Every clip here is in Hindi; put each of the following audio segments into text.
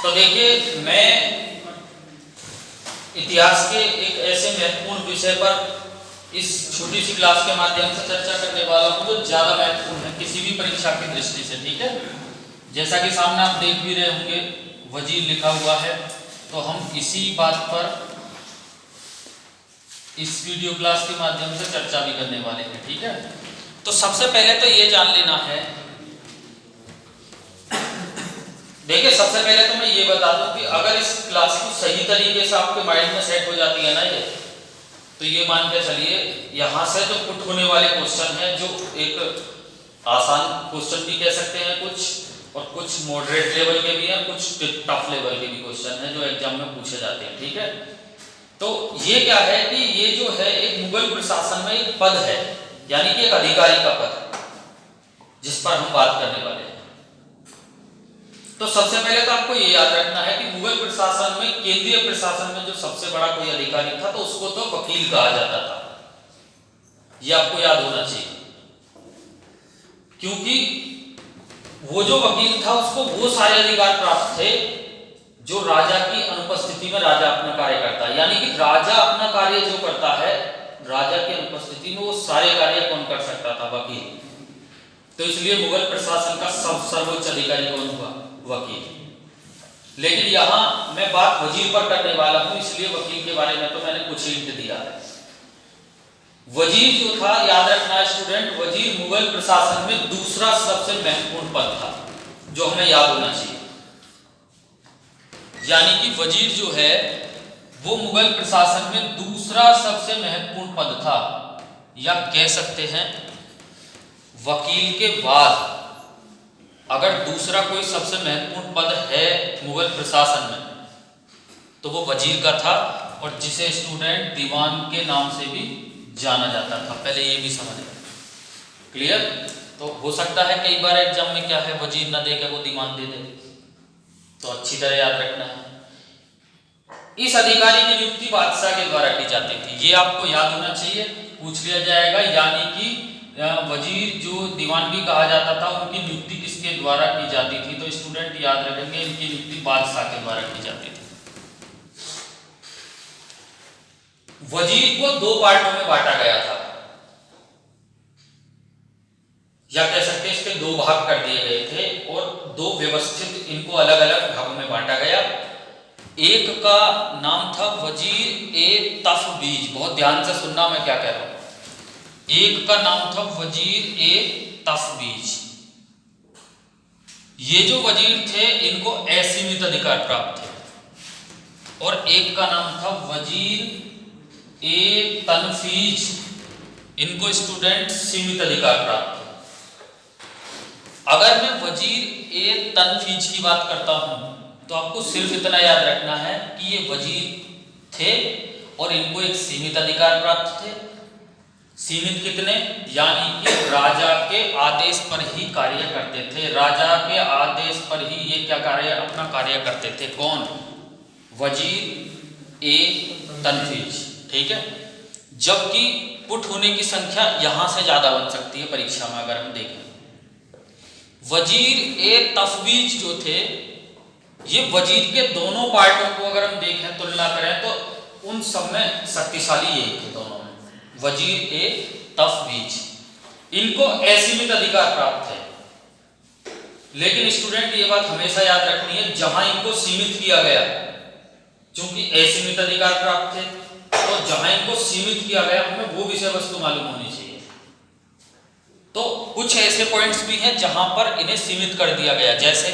तो देखिए, मैं इतिहास के एक ऐसे महत्वपूर्ण विषय पर इस छोटी सी क्लास के माध्यम से चर्चा करने वाला हूं जो ज्यादा महत्वपूर्ण है किसी भी परीक्षा की दृष्टि से। ठीक है, जैसा कि सामने आप देख भी रहे होंगे वजीर लिखा हुआ है, तो हम इसी बात पर इस वीडियो क्लास के माध्यम से चर्चा भी करने वाले हैं। ठीक है, तो सबसे पहले तो ये जान लेना है, देखिए सबसे पहले तो मैं ये बता दूं कि अगर इस क्लास को सही तरीके से आपके माइंड में सेट हो जाती है ना ये, तो ये मान के चलिए यहाँ से जो पुट होने वाले क्वेश्चन है, जो एक आसान क्वेश्चन भी कह सकते हैं कुछ, और कुछ मॉडरेट लेवल के भी हैं, कुछ टफ लेवल के भी क्वेश्चन हैं जो एग्जाम में पूछे जाते हैं। ठीक है, तो ये क्या है कि ये जो है एक मुगल प्रशासन में एक पद है, यानी कि एक अधिकारी का पद, जिस पर हम बात करने वाले हैं। तो सबसे पहले तो आपको ये याद रखना है कि मुगल प्रशासन में, केंद्रीय प्रशासन में जो सबसे बड़ा कोई अधिकारी था तो उसको तो वकील कहा जाता था। ये आपको याद होना चाहिए, क्योंकि वो जो वकील था उसको वो सारे अधिकार प्राप्त थे जो राजा की अनुपस्थिति में राजा अपना कार्य करता है। यानी कि राजा अपना कार्य जो करता है, राजा की अनुपस्थिति में वो सारे कार्य कौन कर सकता था? वकील। तो इसलिए मुगल प्रशासन का सर्वोच्च अधिकारी कौन हुआ? वकील। लेकिन यहां मैं बात वजीर पर करने वाला हूं, इसलिए वकील के बारे में तो मैंने कुछ हिंट दिया है। वजीर जो था, याद रखना स्टूडेंट, वजीर मुगल प्रशासन में दूसरा सबसे महत्वपूर्ण पद था, जो हमें याद होना चाहिए। यानी कि वजीर जो है वो मुगल प्रशासन में दूसरा सबसे महत्वपूर्ण पद था, या कह सकते हैं वकील के बाद अगर दूसरा कोई सबसे महत्वपूर्ण पद है मुगल प्रशासन में तो वो वजीर का था, और जिसे स्टूडेंट दीवान के नाम से भी जाना जाता था। पहले ये भी समझ लें, क्लियर? तो हो सकता है कई बार एग्जाम में क्या है, वजीर ना दे के वो दीवान दे दे, तो अच्छी तरह याद रखना है। इस अधिकारी की नियुक्ति बादशाह के द्वारा की जाती थी, ये आपको याद होना चाहिए, पूछ लिया जाएगा। यानी कि वजीर जो दीवान भी कहा जाता था, उनकी नियुक्ति किसके द्वारा की जाती थी? तो स्टूडेंट याद रखेंगे, इनकी नियुक्ति बादशाह के द्वारा की जाती थी। वजीर को दो पार्टों में बांटा गया था, या कह सकते हैं इसके दो भाग कर दिए गए थे, और दो व्यवस्थित इनको अलग अलग भागों में बांटा गया। एक का नाम था वजीर ए तफवीज, बहुत ध्यान से सुनना मैं क्या कह रहा हूं। एक का नाम था वजीर ए तफवीज। ये जो वजीर थे इनको असीमित अधिकार प्राप्त थे, और एक का नाम था वजीर ए तनफीज, इनको स्टूडेंट सीमित अधिकार प्राप्त थे। अगर मैं वजीर ए तनफीज की बात करता हूं तो आपको सिर्फ इतना याद रखना है कि ये वजीर थे और इनको एक सीमित अधिकार प्राप्त थे। सीमित कितने? यानी कि राजा के आदेश पर ही कार्य करते थे, राजा के आदेश पर ही ये क्या कार्य, अपना कार्य करते थे। कौन? वजीर ए तनफीज। ठीक है, जबकि पुट होने की संख्या यहां से ज्यादा बन सकती है परीक्षा में। अगर हम देखें, वजीर ए तफवीज जो थे, ये वजीर के दोनों पार्टों को अगर हम देखें, तुलना करें, तो उन सब में शक्तिशाली यही थे दोनों में। वजीर ए तफवीज, इनको असीमित अधिकार प्राप्त है। लेकिन स्टूडेंट ये बात हमेशा याद रखनी है, जहां इनको सीमित किया गया, क्योंकि असीमित अधिकार प्राप्त थे, तो जहां इनको सीमित किया गया हमें वो विषय वस्तु मालूम होनी चाहिए। तो कुछ ऐसे पॉइंट्स भी हैं जहां पर इन्हें सीमित कर दिया गया, जैसे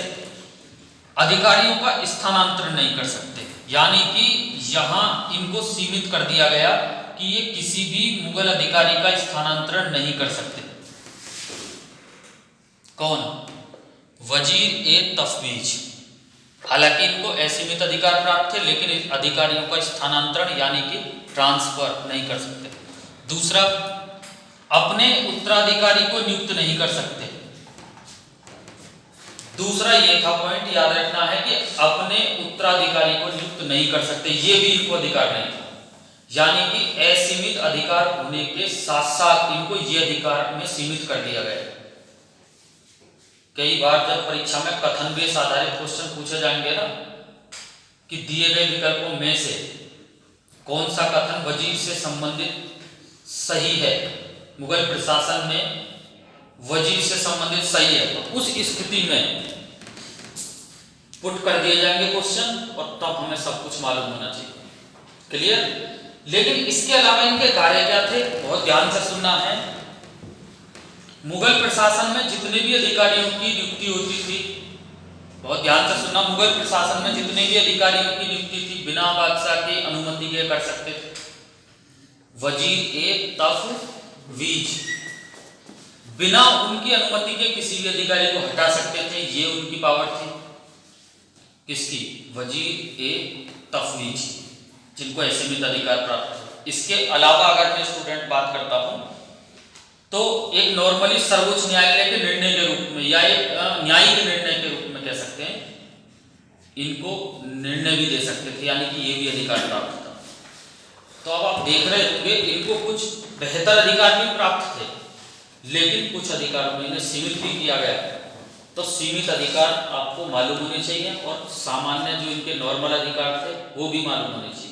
अधिकारियों का स्थानांतरण नहीं कर सकते, यानी कि यहां इनको सीमित कर दिया गया कि ये किसी भी मुगल अधिकारी का स्थानांतरण नहीं कर सकते। कौन? वजीर ए तफवीज। हालांकि इनको असीमित अधिकार प्राप्त थे, लेकिन इन अधिकारियों का स्थानांतरण यानी कि ट्रांसफर नहीं कर सकते। दूसरा, अपने उत्तराधिकारी को नियुक्त नहीं कर सकते। दूसरा ये था पॉइंट, याद रखना है कि अपने उत्तराधिकारी को नियुक्त नहीं कर सकते, ये भी इनको अधिकार नहीं था। यानी कि असीमित अधिकार होने के साथ साथ इनको ये अधिकार में सीमित कर दिया गया। कई बार जब परीक्षा में कथन बेस आधारित क्वेश्चन पूछे जाएंगे ना, कि दिए गए विकल्पों में से कौन सा कथन वजीर से संबंधित सही है। मुगल प्रशासन में वजीर से संबंधित सही है, तो उस स्थिति में पुट कर दिए जाएंगे क्वेश्चन और तब हमें सब कुछ मालूम होना चाहिए। क्लियर? लेकिन इसके अलावा इनके कार्य क्या थे, बहुत ध्यान से सुनना है। मुगल प्रशासन में जितने भी अधिकारियों की नियुक्ति होती थी, बहुत ध्यान से सुनना, मुगल प्रशासन में जितने भी अधिकारियों की नियुक्ति थी बिना बादशाह की अनुमति के कर सकते थे। वजीर ए तफवीज, बिना उनकी अनुमति के किसी भी अधिकारी को हटा सकते थे, ये उनकी पावर थी। किसकी? वजीर ए तफवीज, जिनको असीमित अधिकार प्राप्त है। इसके अलावा अगर मैं स्टूडेंट बात करता हूं तो एक नॉर्मली सर्वोच्च न्यायालय के निर्णय के रूप में या एक न्यायिक निर्णय के रूप में कह सकते हैं, इनको निर्णय भी दे सकते थे, यानी कि ये भी अधिकार प्राप्त था। तो अब आप देख रहे होंगे इनको कुछ बेहतर अधिकार भी प्राप्त थे, लेकिन कुछ अधिकारों में इन्हें सीमित भी किया गया। तो सीमित अधिकार आपको मालूम होने चाहिए और सामान्य जो इनके नॉर्मल अधिकार थे वो भी मालूम होने चाहिए।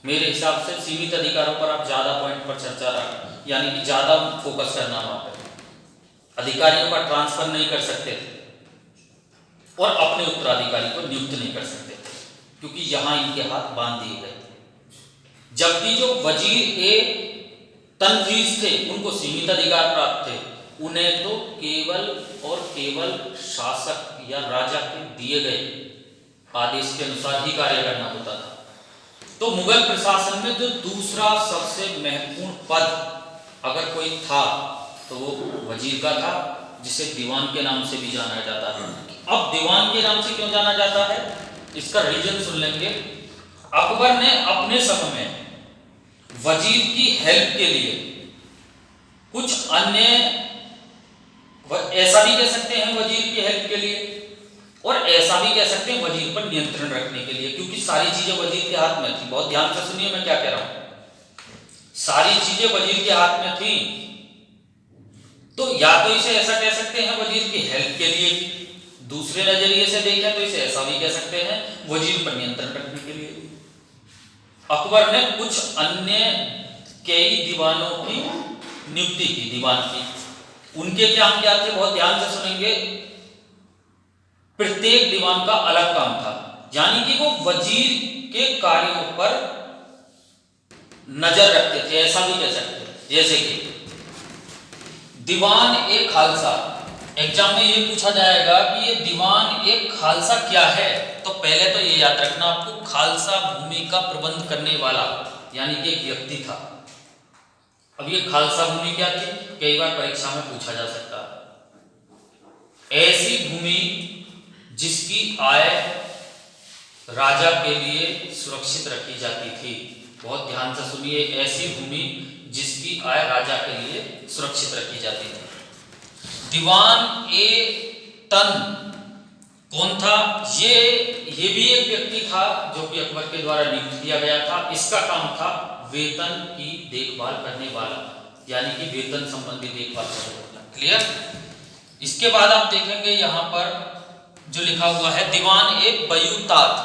मेरे हिसाब से सीमित अधिकारों पर आप ज़्यादा पॉइंट पर चर्चा रखें, यानी कि ज़्यादा फोकस करना वहाँ पर। अधिकारियों का ट्रांसफर नहीं कर सकते थे और अपने उत्तराधिकारी को नियुक्त नहीं कर सकते थे, क्योंकि यहाँ इनके हाथ बांध दिए गए थे। जबकि जो वजीर ए तनफीज थे उनको सीमित अधिकार प्राप्त थे, उन्हें तो केवल और केवल शासक या राजा के दिए गए आदेश के अनुसार ही कार्य करना होता था। तो मुगल प्रशासन में जो दूसरा सबसे महत्वपूर्ण पद अगर कोई था तो वो वजीर का था, जिसे दीवान के नाम से भी जाना जाता है। अब दीवान के नाम से क्यों जाना जाता है, इसका रीजन सुन लेंगे। अकबर ने अपने समय में वजीर की हेल्प के लिए कुछ अन्य, ऐसा भी कह सकते हैं वजीर की हेल्प के लिए, और ऐसा भी कह सकते हैं वजीर पर नियंत्रण रखने के लिए, क्योंकि सारी चीजें वजीर के हाथ में थी। बहुत ध्यान से सुनिए मैं क्या कह रहा हूं, सारी चीजें वजीर के हाथ में थी। तो या तो इसे ऐसा कह सकते हैं वजीर की हेल्प के लिए, दूसरे नजरिए से देखें तो इसे ऐसा भी कह सकते हैं वजीर पर नियंत्रण रखने के लिए। अकबर ने कुछ अन्य कई दीवानों की नियुक्ति की, दीवान की। उनके काम क्या थे, बहुत ध्यान से सुनेंगे। प्रत्येक दीवान का अलग काम था, यानी कि वो वजीर के कार्यों पर नजर रखते थे, ऐसा भी कह सकते हैं। जैसे कि दीवान ए खालसा, एग्जाम में ये पूछा जाएगा कि ये दीवान ए खालसा क्या है, तो पहले तो ये याद रखना आपको, खालसा भूमि का प्रबंध करने वाला, यानी कि एक व्यक्ति था। अब ये खालसा भूमि क्या थी, कई बार परीक्षा में पूछा जा सकता है। ऐसी भूमि जिसकी आय राजा के लिए सुरक्षित रखी जाती थी। बहुत ध्यान से सुनिए, ऐसी भूमि जिसकी आय राजा के लिए सुरक्षित रखी जाती थी। दीवान ए तन कौन था, ये भी एक व्यक्ति था जो कि अकबर के द्वारा नियुक्त किया गया था। इसका काम था वेतन की देखभाल करने वाला, यानी कि वेतन संबंधी देखभाल करना। क्लियर? इसके बाद आप देखेंगे यहां पर जो लिखा हुआ है दीवान ए बयूतात,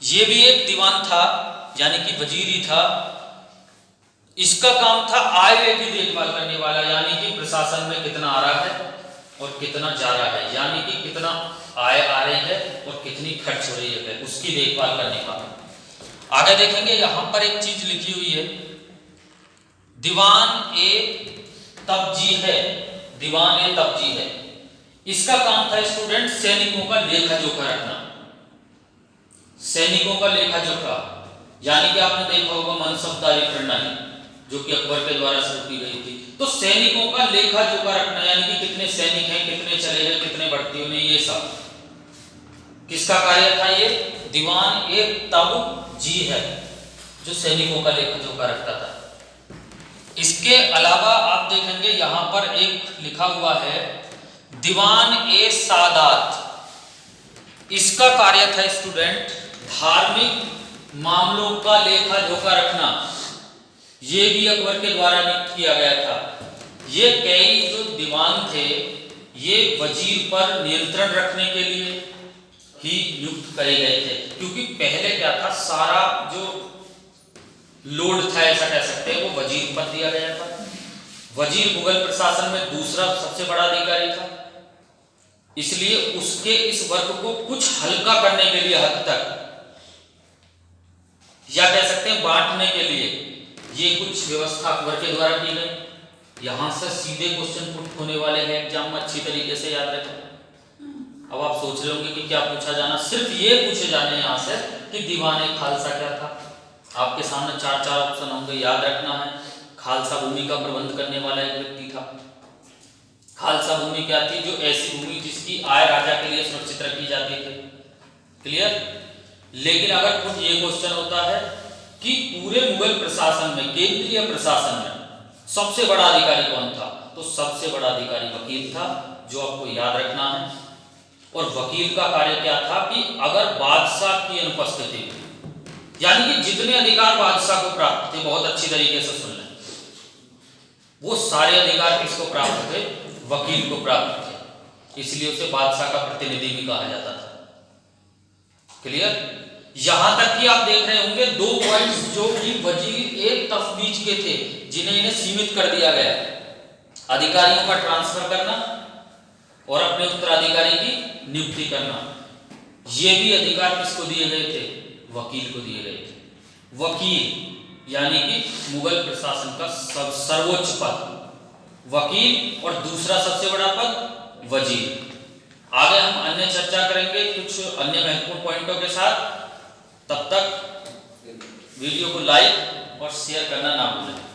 ये भी एक दीवान था, यानी कि वजीर ही था। इसका काम था आय व्यय की देखभाल करने वाला, यानी कि प्रशासन में कितना आ रहा है और कितना जा रहा है, यानी कि कितना आय आ रही है और कितनी खर्च हो रही है, उसकी देखभाल करने वाला। आगे देखेंगे यहां पर एक चीज लिखी हुई है, दीवान ए तब्जी है, दीवान ए तब्जी है। इसका काम था स्टूडेंट सैनिकों का लेखा जोखा रखना, सैनिकों का लेखा जोखा, यानी कि आपने देखा होगा मनसबदारी प्रणाली जो कि अकबर के द्वारा शुरू की गई थी। तो सैनिकों का लेखा जोखा रखना, यानी कि कितने सैनिक हैं, कितने चले गए, कितने भर्तियों में, ये सब किसका कार्य था, ये दीवान ए तब्जी है, जो सैनिकों का लेखा जोखा रखता था। इसके अलावा आप देखेंगे यहां पर एक लिखा हुआ है दीवान ए सादात, इसका कार्य था स्टूडेंट धार्मिक मामलों का लेखा जोखा रखना। ये भी अकबर के द्वारा नियुक्त किया गया था। ये कई जो दीवान थे ये वजीर पर नियंत्रण रखने के लिए ही नियुक्त करे गए थे, क्योंकि पहले क्या था, सारा जो लोड था ऐसा कह सकते हैं वो वजीर पर दिया गया था। वजीर मुगल प्रशासन में दूसरा सबसे बड़ा अधिकारी था, इसलिए उसके इस वर्क को कुछ हल्का करने के लिए हद तक, या कह सकते हैं बांटने के लिए, ये कुछ व्यवस्था अकबर के द्वारा की गई। यहां से सीधे क्वेश्चन पुट होने वाले हैं एग्जाम में, अच्छी तरीके से याद रखें। अब आप सोच रहे होंगे कि क्या पूछा जाना, सिर्फ ये पूछे जाने यहां से कि दीवाने खालसा क्या था। आपके सामने चार ऑप्शन होंगे, याद रखना है। खालसा भूमि का प्रबंध करने वाला एक व्यक्ति था। खालसा भूमि क्या थी, जो ऐसी भूमि जिसकी आय राजा के लिए सुरक्षित रखी जाती थी। क्लियर। लेकिन अगर कुछ ये क्वेश्चन होता है कि पूरे मुगल प्रशासन में, केंद्रीय प्रशासन में सबसे बड़ा अधिकारी कौन था, तो सबसे बड़ा अधिकारी वकील था, जो आपको याद रखना है। और वकील का कार्य क्या था कि अगर बादशाह की अनुपस्थिति, यानी कि जितने अधिकार बादशाह को प्राप्त थे, बहुत अच्छी तरीके से सुन लें, वो सारे अधिकार किसको प्राप्त थे, वकील को प्राप्त थे, इसलिए उसे बादशाह का प्रतिनिधि भी कहा जाता था। क्लियर। यहां तक कि आप देख रहे होंगे दो पॉइंट्स जो कि वजीर एक तफवीज के थे, जिन्हें इन्हें सीमित कर दिया गया, अधिकारियों का ट्रांसफर करना और अपने उत्तराधिकारी की नियुक्ति करना। ये भी अधिकार किसको दिए गए थे, वकील को दिए गए थे। वकील यानी कि मुगल प्रशासन का सर्वोच्च पद वकील, और दूसरा सबसे बड़ा पद वजीर। आगे हम अन्य चर्चा करेंगे कुछ अन्य महत्वपूर्ण पॉइंटों के साथ। तब तक वीडियो को लाइक और शेयर करना ना भूलें।